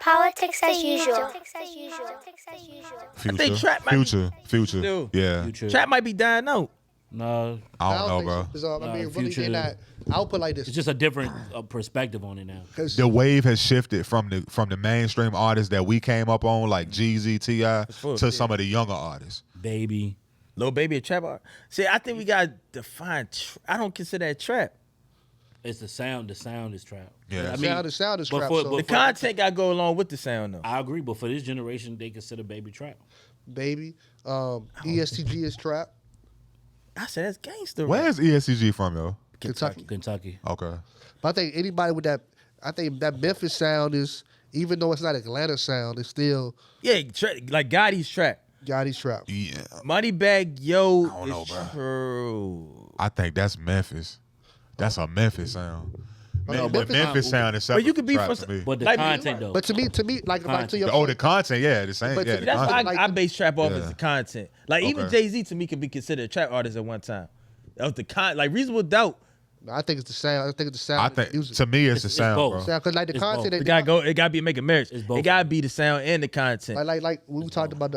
Politics as usual. Future. I think trap might Future. Still. Yeah. Future. Trap might be dying out. No, I don't know, think bro. so, 'cause, I mean, really, Future- they're not. I'll put like this. it's just a different perspective on it now. 'Cause The wave has shifted from the mainstream artists that we came up on, like Jeezy, T.I., full, to yeah. some of the younger artists. Baby, Lil Baby a trap art. See, I think we gotta define. I don't consider that trap. it's the sound. The sound is trap. Yeah. I sound is but trap, for- so- but The for- content gotta go along with the sound though. I agree, but for this generation, they consider Baby trap. Baby, ESTG is trap. I said that's gangster. Where's ESCG from, yo? Kentucky. Kentucky. Okay. But I think anybody with that, I think that Memphis sound is, even though it's not Atlanta sound, it's still Yeah, like Gotti's trap. Gotti's trap. Yeah. Moneybag Yo don't know, is bro. true. I think that's Memphis. That's a Memphis sound. No, But Memphis Memphis sound is separate But you could be trap from to me. But the Like, content though. But to me, like to your The content, yeah, the same. But Yeah, to- the That's why content. Like I base trap off Yeah. as the content. Like even Okay. Jay-Z to me could be considered a trap artist at one time. That was the like Reasonable Doubt. No, I think it's the sound. I think it's the sound. I of the think music. to me it's the It's sound, both. bro. Sound, cause like the It's content, both. It gotta go. It gotta be make a marriage. It's both. It gotta be the sound and the content. like when we talked about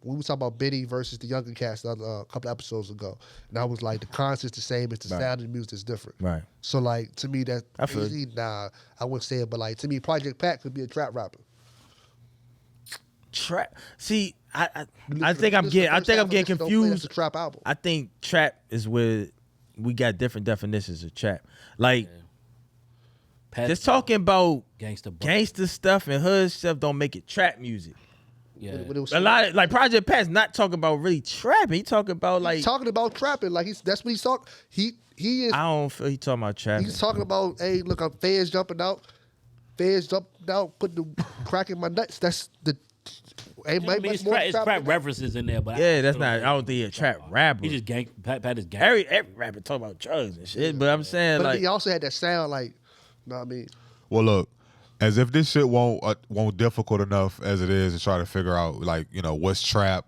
when we talked about Benny versus the Younger Cast a couple episodes ago, and I was like the content's the same, it's the Right. sound and the music is different. Right. So like to me that I feel easy, nah, I wouldn't say it, but like to me Project Pat could be a trap rapper. Trap. See, I Listen think to- I'm listen to getting. I first think I'm album, getting listen, don't play, that's confused. a trap album. I think trap is where we got different definitions of trap. Like Pat, just talking about gangster. gangster stuff and hood stuff don't make it trap music. Yeah. When it was- A lot of like Project Pat's not talking about really trapping. He talking about like he's talking about trapping, like that's what he's talking. He is. I don't feel he talking about trapping. He's talking about, hey, look, I'm feds jumping out, putting the crack in my nuts. That's the. Hey, I mean, it's crap references in there, but Yeah, that's not. I don't think he a trap rapper. He just gang. Pat is gang. every rapper talk about drugs and shit. But I'm saying But like he also had that sound, like, you know what I mean? Well, look, as if this shit won't difficult enough as it is to try to figure out, like, you know, what's trap,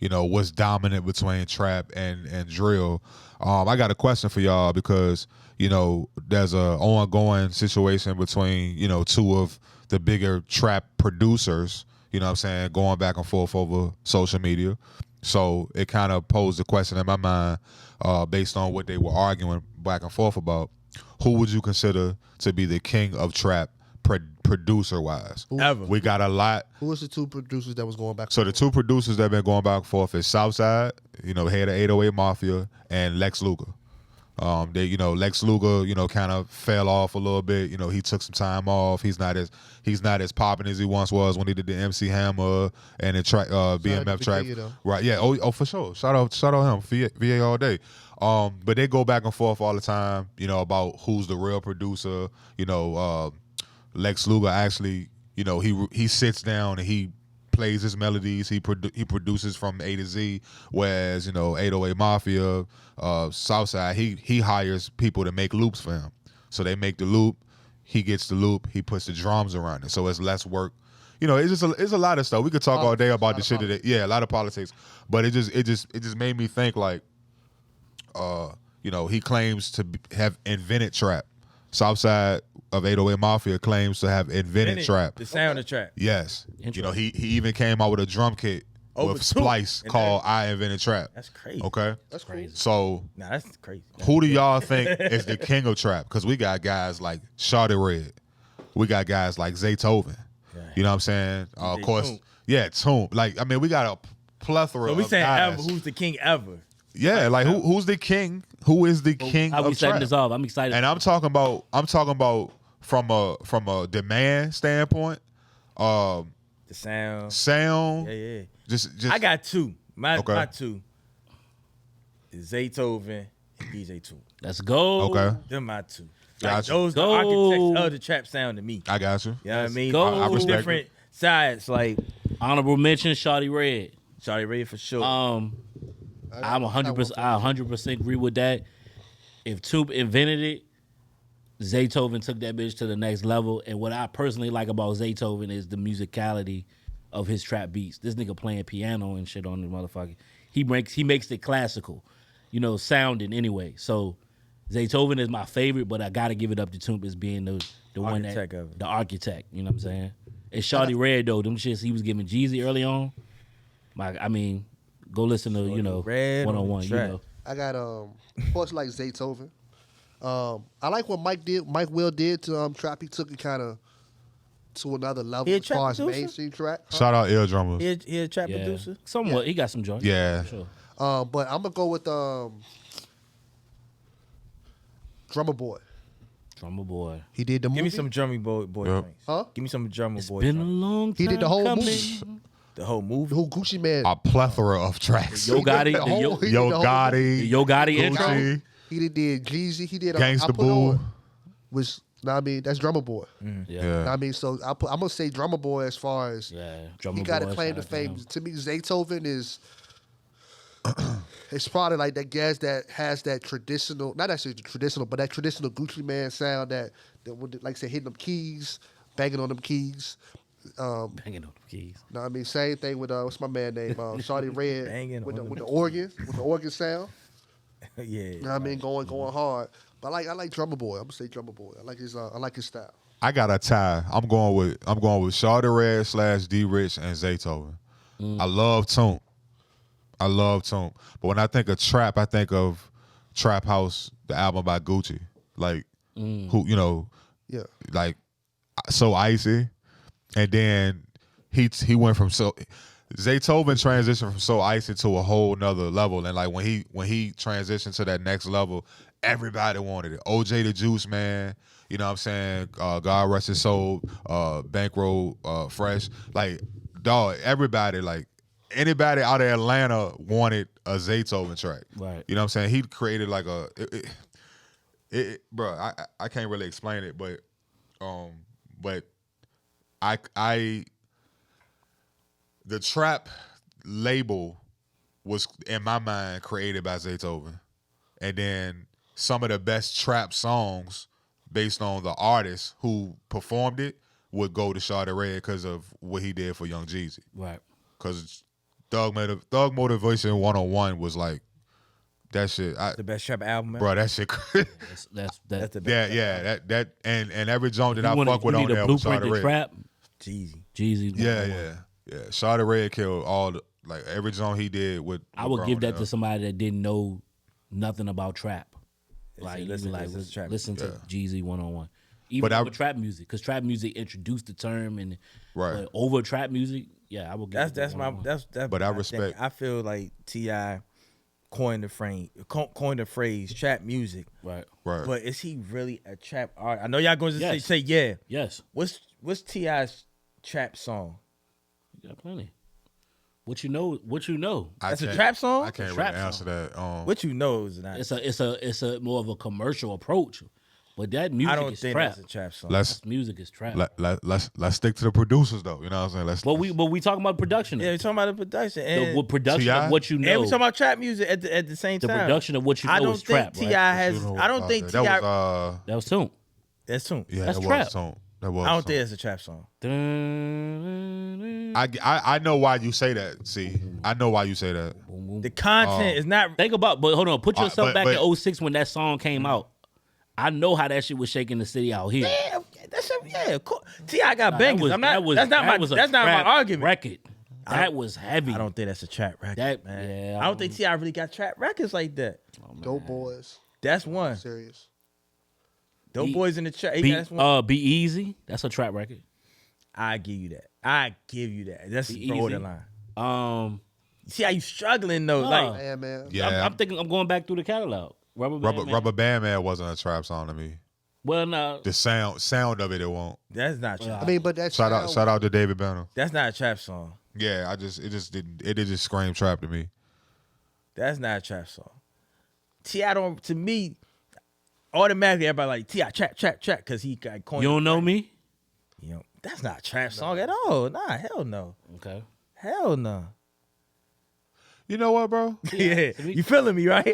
you know, what's dominant between trap and drill. I got a question for y'all because, you know, there's a ongoing situation between, you know, two of the bigger trap producers, you know what I'm saying, going back and forth over social media. So it kind of posed a question in my mind based on what they were arguing back and forth about. Who would you consider to be the king of trap producer-wise? ever. We got a lot. Who was the two producers that was going back? So the two producers that have been going back and forth is Southside, you know, head of 808 Mafia, and Lex Luger. They, you know, Lex Luger, you know, kind of fell off a little bit. You know, he took some time off. He's not as popping as he once was when he did the MC Hammer and the track BMF to track. VA though. Right? Yeah. Oh, for sure. Shout out him. VA all day. But they go back and forth all the time. You know, about who's the real producer. You know, Lex Luger actually, you know, he sits down and he plays his melodies. He produces from A to Z. Whereas, you know, 808 Mafia, Southside, he hires people to make loops for him. So they make the loop. He gets the loop. He puts the drums around it. So it's less work. You know, it's a lot of stuff. We could talk all day about the shit that a lot of politics. But it just made me think like, you know, he claims to have invented trap. Southside of 808 Mafia claims to have invented trap. The sound of trap. Yes. You know, he even came out with a drum kit Over with two. Splice And called I Invented Trap. That's crazy. Okay? That's crazy. So Nah, that's crazy. who do y'all think is the king of trap? Because we got guys like Shawty Red. We got guys like Zaytoven. You know what I'm saying? Of DJ course. Toomp. Yeah, Toomp. Like, I mean, we got a plethora So we of saying guys. ever, who's the king ever? Yeah, like who's the king? Who is the king How we of setting trap? this off? I'm excited. And I'm talking about from a demand standpoint, The sound. sound. Yeah. Just I got two. My Okay. two is Zaytoven and DJ Toomp. Let's go. Okay, Them my two. Like Gotcha. those the Go. architects of the trap sound to me. I got you. You know what I mean? go. I Two respect different sides. Like Honorable mention, Shawty Red. Shawty Red for sure. I'm 100%. I 100% agree with that. If Toop invented it, Zaytoven took that bitch to the next level. And what I personally like about Zaytoven is the musicality of his trap beats. This nigga playing piano and shit on the motherfucker. He makes it classical, you know, sounding anyway. So Zaytoven is my favorite, but I gotta give it up to Toop as being the one that Architect of it. the architect. You know what I'm saying? And Shawty Red though, them shits he was giving Jeezy early on. I mean, go listen to Red on the 101. You track. know, I got of course like Zaytoven. I like what Mike Will did to Trap. He took it kind of to another level He a as far as trap producer? mainstream track. Shout out Ear Drummers. He a trap yeah, producer. somewhat. He got some joints. Yeah. for sure. But I'm gonna go with Drummer Boy. Drummer Boy. He did the movie. Give me some drummy boy Yep. joints. Huh? Give me some drummer It's boy been a joints. long time. He did the whole coming. movie. The whole movie. The whole Gucci Man. A plethora of tracks. Yo Gotti, He did the the Yo, whole- he Yo did the whole the Gotti, Yo Gotti intro. Gucci, He did Jeezy. He did Gangsta I Put Boo. On, which know what I mean, that's Drummer Boy. Yeah. Know Yeah. what I mean, so I'm gonna say Drummer Boy as far as Yeah, Drummer he got Boy, a claim to shout out him. fame. To me, Zaytoven is it's probably like that guys that has that traditional, not actually traditional, but that traditional Gucci Man sound that would, like I said, hitting them keys, banging on them keys. Banging on the keys. Know what I mean, same thing with what's my man name, Shawty Red Banging with on the them organ sound. Yeah. You know what I mean, going hard. But I like Drummer Boy. I'm gonna say Drummer Boy. I like his style. I got a tie. I'm going with Shawty Red / D Rich and Zaytoven. I love Toomp. But when I think of trap, I think of Trap House, the album by Gucci. Like who, Yeah. like So Icy. And then he went from Zaytoven transitioned from So Icy to a whole nother level. And like when he transitioned to that next level, everybody wanted it. OJ the Juice Man, you know what I'm saying? God rest his soul, Bankroll, Fresh. Like, dog, everybody, like anybody out of Atlanta wanted a Zaytoven track. Right. You know what I'm saying? He created like bro, I can't really explain it, but the trap label was in my mind created by Zaytoven, and then some of the best trap songs based on the artists who performed it would go to Shawty Red because of what he did for Young Jeezy. Right. Because Thug Motivation 101 was like that shit. The best trap album. Bro, that shit. That's That's the best. that and every joint that I you fuck with on need there a was blueprint Shawty to Red. trap. Jeezy. Jeezy. Yeah. Shawty Red killed all the, like every joint he did with. I would Bro give on that there. to somebody that didn't know nothing about trap. Say, Like, listen you be to like, this trap. listen to Jeezy 101. Even But I- over trap music, because trap music introduced the term, and Right. but over trap music, yeah, I would give it to That's my 101. that's. But I my thing. respect- I feel like Ti coined the phrase trap music. right. Right. But is he really a trap artist? I know y'all going to Yes. say yeah. Yes, What's Ti's trap song? you got plenty. What you know? That's a can't- trap song? I can't Trap really answer that. What you know is not. It's a more of a commercial approach, but that music I don't is think trap. that's a trap song. let's Music is trap. let's stick to the producers though. You know what I'm saying? but we talking about production. Yeah, we're talking about the production. And, The production T.I.? of what you and know. we talking about trap music at the same The time. production of what you I know don't is think trap, Ti right? has. I don't think Ti. that was That was Toomp. That's tune. yeah, That's that trap. was Toomp. That was. I don't Toomp. think it's a trap song. I know why you say that. See, I know why you say that. The content is not. Think about, but hold on, put yourself but- back in 06 when that song came out. I know how that shit was shaking the city out here. Yeah, that's of course. Ti got That bangers. was- I'm not. that was- That's not that my. was a That's not my trap argument. Record. That was heavy. I don't think that's a trap record. That- man. yeah, I don't think Ti really got trap records like that. Dope Boys. That's one. Serious. Dope Be- boys in the trap. Be, That's one. Be Easy. That's a trap record. I give you that. I give you that. That's Be Easy. borderline. See how you struggling though. No. Like Yeah, man. Yeah, I'm thinking. I'm going back through the catalog. Rubber Band Man. Rubber Band Man wasn't a trap song to me. Well, no. The sound of it won't. that's not trap. I mean, but that's Shout out to David Banner. That's not a trap song. Yeah, it just didn't scream trap to me. That's not a trap song. T.I. don't. To me, automatically everybody like T.I. trap because he got coined. You don't know me? You know, that's not a trap song at all. Nah, hell no. Okay. Hell no. You know what, bro? Yeah, you feeling me, right?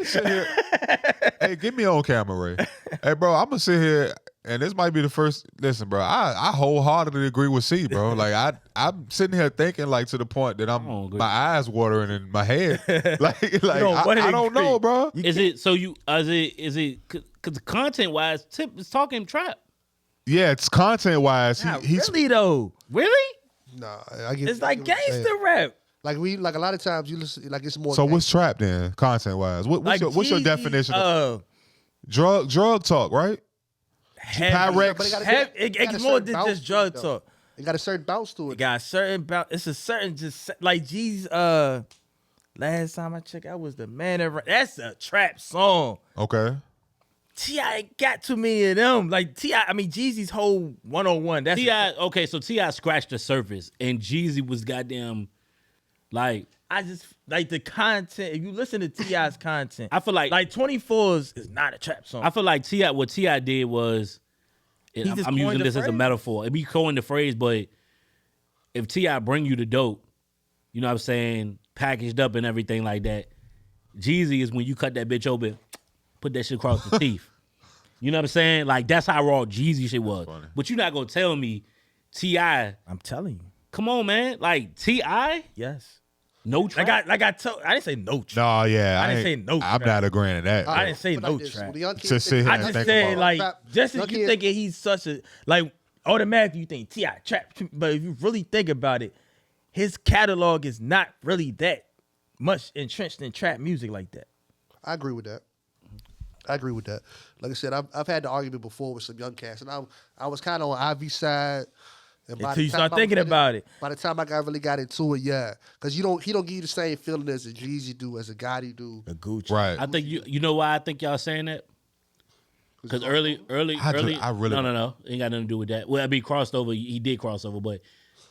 Hey, get me on camera, Ray. Hey, bro, I'm gonna sit here, and this might be the first. Listen, bro, I wholeheartedly agree with C, bro. Like I'm sitting here thinking, like to the point that don't agree. my eyes watering in my head. like don't wanna I don't know, agree. bro. Is it so? Is it? Because content wise, Tip is talking trap. Yeah, it's content wise. Not He's really though. Really? Nah, I get. It's like I get what you're saying. gangster rap. Like a lot of times you listen, like it's more. so gangster. what's trap then, content wise? What's Like your Jeezy, definition of drug talk, right? heavy, Pyrex. But it gotta- heavy, it got a it's more certain than bounce just to drug it, though. talk. It got a certain bounce to It it. got a certain it's a certain just like G's last time I checked, I was the man that that's a trap song. Okay. T.I. ain't got too many of them. Like T.I., I mean Jeezy's whole 101. That's T.I. Okay, so T.I. scratched the surface, and Jeezy was goddamn like. I just like the content. If you listen to T.I.'s content, I feel like 24's is not a trap song. I feel like T.I. What T.I. did was, He just I'm using coined the this as a phrase. metaphor. It be coining the phrase, but if T.I. bring you the dope, you know what I'm saying, packaged up and everything like that, Jeezy is when you cut that bitch open, put that shit across the teeth. You know what I'm saying? Like that's how raw Jeezy shit was. funny. But you're not gonna tell me T.I. I'm telling you, Come on, man. Like T.I. yes. No trap. Like I told, I didn't say no trap. No, yeah. I didn't ain't- say no I'm trap. not agreeing to that. I didn't say But no like this, trap. when the young kids Just think sit here I and trap- just think said about like trap, just young as you kids- thinking he's such a like automatically you think T.I. trap, but if you really think about it, his catalog is not really that much entrenched in trap music like that. I agree with that. Like I said, I've had the argument before with some young cats, and I was kind of on Ivy's side. And by Until the you time start I was thinking really- about it. By the time I really got into it, yeah, because he don't give you the same feeling as a Jeezy do, as a Gotti do. A Gucci, Right. I think you know why I think y'all saying that? Because early, I really- no, ain't got nothing to do with that. Well, I mean, crossed over. He did cross over, but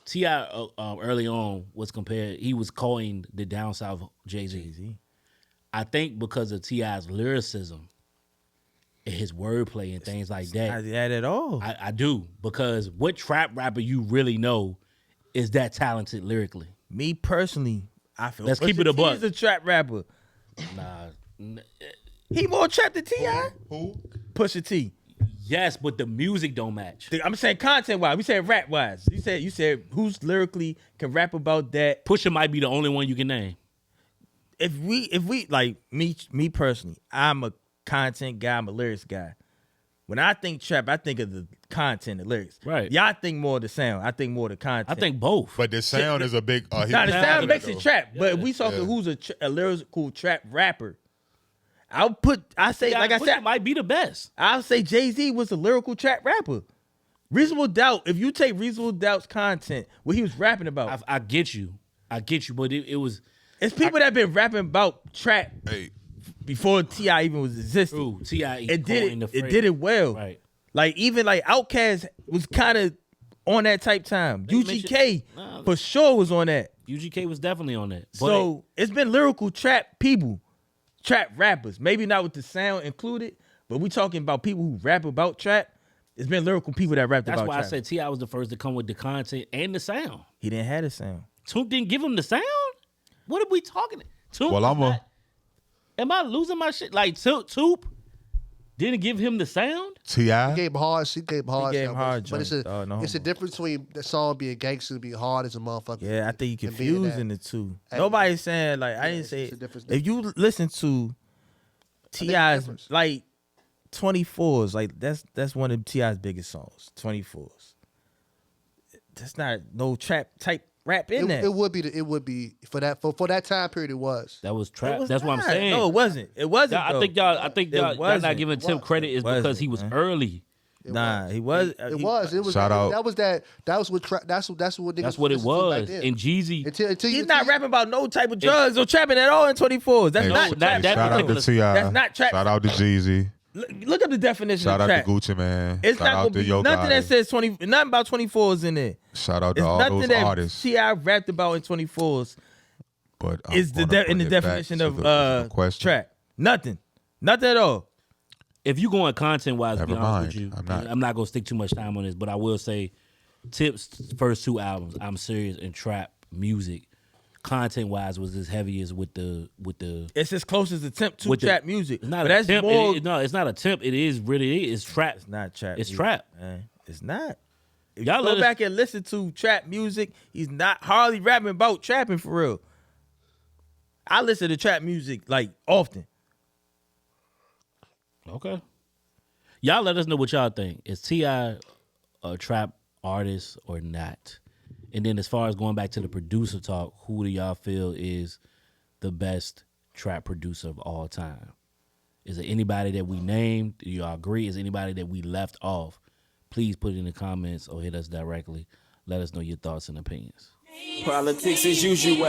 T.I. Early on was compared. He was coined the down south Jay-Z. I think because of T.I.'s lyricism and his wordplay and things like Not that. that at all. I do, because what trap rapper you really know is that talented lyrically? Me personally, I feel Let's keep Pusha it a T buck. is a trap rapper. Nah. He more trap than T.I. Who? Pusha T. Yes, but the music don't match. I'm saying content wise. We said rap wise. You said who's lyrically can rap about that. Pusha might be the only one you can name. If we like me personally, I'm a content guy. I'm a lyrics guy. When I think trap, I think of the content, the lyrics. Right. Y'all think more of the sound. I think more of the content. I think both. But the sound is a big. Nah, the sound sound makes though. it trap. But if we talking who's a lyrical trap rapper, I say like I Pusha said, might be the best. I'll say Jay-Z was a lyrical trap rapper. Reasonable Doubt. If you take Reasonable Doubt's content, what he was rapping about, I get you, but it was it's people that been rapping about trap Hey, before T.I. even was existing. true. T.I. It did it. It did it well. Right. Like even like Outkast was kind of on that type time. UGK Nah, for sure was on that. UGK was definitely on that. But So it's been lyrical trap people, trap rappers. Maybe not with the sound included, but we talking about people who rap about trap. It's been lyrical people that rapped that's about why trap. I said T.I. was the first to come with the content and the sound. He didn't have the sound. Toomp didn't give him the sound. What are we talking? Toomp well, was I'm a. not- Am I losing my shit? Like Toomp didn't give him the sound. Ti. He gave him hard. He gave him hard. gave him stuff, hard but it's joints, a dog, no it's a homo. difference between the song being gangster and being hard as a motherfucker. Yeah, I think you and being confusing that. the two. Hey, Nobody's saying like I didn't it's- say. it's a difference. If you listen to think T.I.'s difference. like 24s, like that's one of T.I.'s biggest songs. 24s. That's not no trap type rap in there. It would be for that time period. It was. That was It trap. was That's what I'm not. saying. No, it wasn't. It wasn't. I though. think y'all not wasn't. giving Tim credit is Wasn't, because he was man. early. Nah, he was. It was. It was. Shout out. That was that. That was what. That's what. Niggas That's what it listened to back was. then. And Jeezy, Until He's you, not rapping about no type of drugs or trapping at all in 24s. That's Hey, not not trap. that Shout out to particular- Ti. That's not trap. Shout out to Jeezy. Look up the definition Shout of out to trap. Gucci Man. It's Shout not out gonna to be Yo nothing that Gotti. says 20. Nothing about 24s in there. Shout out to It's all nothing those that artists. T.I. rapped about in 24s. But I'm Is gonna in the bring it back definition to of the question. trap. Nothing at all. if you going content wise, to be Never honest with mind. you, I'm not. gonna stick too much time on this, but I will say, Tip's first two albums, I'm Serious and Trap music, content wise, was as heavy as with the. It's as close as attempt to With the- trap music. It's not But a that's temp. more. No, it's not a temp. It is really it's trap. It's not trap. It's music, trap. man. It's not. If Y'all you let go us- back and listen to trap music, he's not hardly rapping about trapping for real. I listen to trap music like often. Okay. Y'all let us know what y'all think. Is T.I. a trap artist or not? And then as far as going back to the producer talk, who do y'all feel is the best trap producer of all time? Is it anybody that we named? Do y'all agree? Is it anybody that we left off? Please put it in the comments or hit us directly. Let us know your thoughts and opinions. Politics as usual.